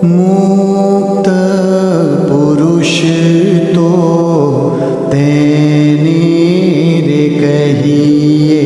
મુક્ત પુરુષ તો તેની રે કહીએ.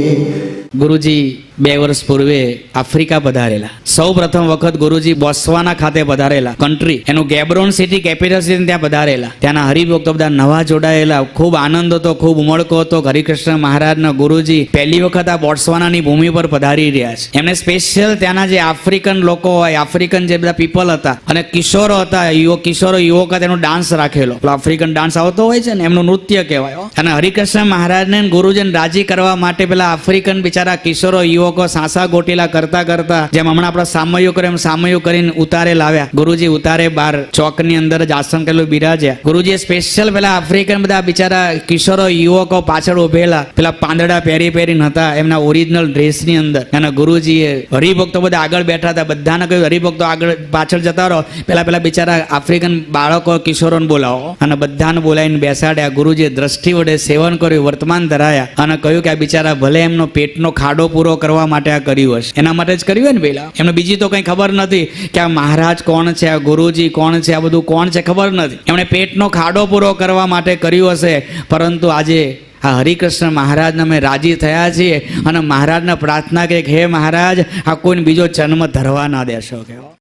ગુરુજી 2 વર્ષ પૂર્વે આફ્રિકા પધારેલા. સૌ પ્રથમ વખત ગુરુજી બોત્સવાના ખાતે પધારેલા. કન્ટ્રી એનું ગેબ્રોન સિટી કેપિટલ સિટી ત્યાં પધારેલા. ત્યાંના હરિભક્તો બધા નવા જોડાયેલા. ખૂબ આનંદ હતો, ખૂબ ઉમળકો હતો. હરિકૃષ્ણ મહારાજના ગુરુજી પહેલી વખત આ બોત્સવાનાની ભૂમિ પર પધારી રહ્યા છે. એમને સ્પેશિયલ ત્યાંના જે આફ્રિકન લોકો હોય, આફ્રિકન જે બધા પીપલ હતા અને કિશોરો હતા, કિશોરો યુવક હતા, એનો ડાન્સ રાખેલો. આફ્રિકન ડાન્સ આવતો હોય છે ને, એમનું નૃત્ય કહેવાય. અને હરિકૃષ્ણ મહારાજને ગુરુજીને રાજી કરવા માટે પેલા આફ્રિકન બિચારા કિશોરો યુવકો સાસા ગોટીલા કરતા કરતા, જેમ હમણાં આપણે સામયો કરે એમ સામયો કરીને ઉતારે લાવ્યા. ગુરુજી ઉતારે બાર ચોકની અંદર જ આસન કરેલું બિરાજ્યા. ગુરુજીએ સ્પેશિયલ પેલા આફ્રિકન બધા બિચારા કિશોરો યુવકો પાછળ ઉભેલા, પેલા પાંદડા પહેરીને હતા એમના ઓરિજિનલ ડ્રેસની અંદર. અને ગુરુજીએ હરિભક્તો બધા આગળ બેઠા હતા. બધાને કહ્યું હરિભક્તો આગળ પાછળ જતા રહો, પેલા બિચારા આફ્રિકન બાળકો કિશોરોને બોલાવો. અને બધાને બોલાવીને બેસાડ્યા. ગુરુજીએ દ્રષ્ટિ વડે સેવન કર્યું, વર્તમાન ધરાયા અને કહ્યું કે આ બિચારા ભલે એમનો પેટનો ખાડો પૂરો કરવા માટે આ કર્યું હશે, એના માટે જ કર્યું હોય ને પેલા. એમને બીજી તો કંઈ ખબર નથી કે આ મહારાજ કોણ છે, આ ગુરુજી કોણ છે, આ બધું કોણ છે ખબર નથી. એમણે પેટનો ખાડો પૂરો કરવા માટે કર્યું હશે. પરંતુ આજે આ હરિકૃષ્ણ મહારાજને અમે રાજી થયા છીએ અને મહારાજને પ્રાર્થના કે હે મહારાજ, આ કોઈને બીજો જન્મ ધરવા ના દેશો.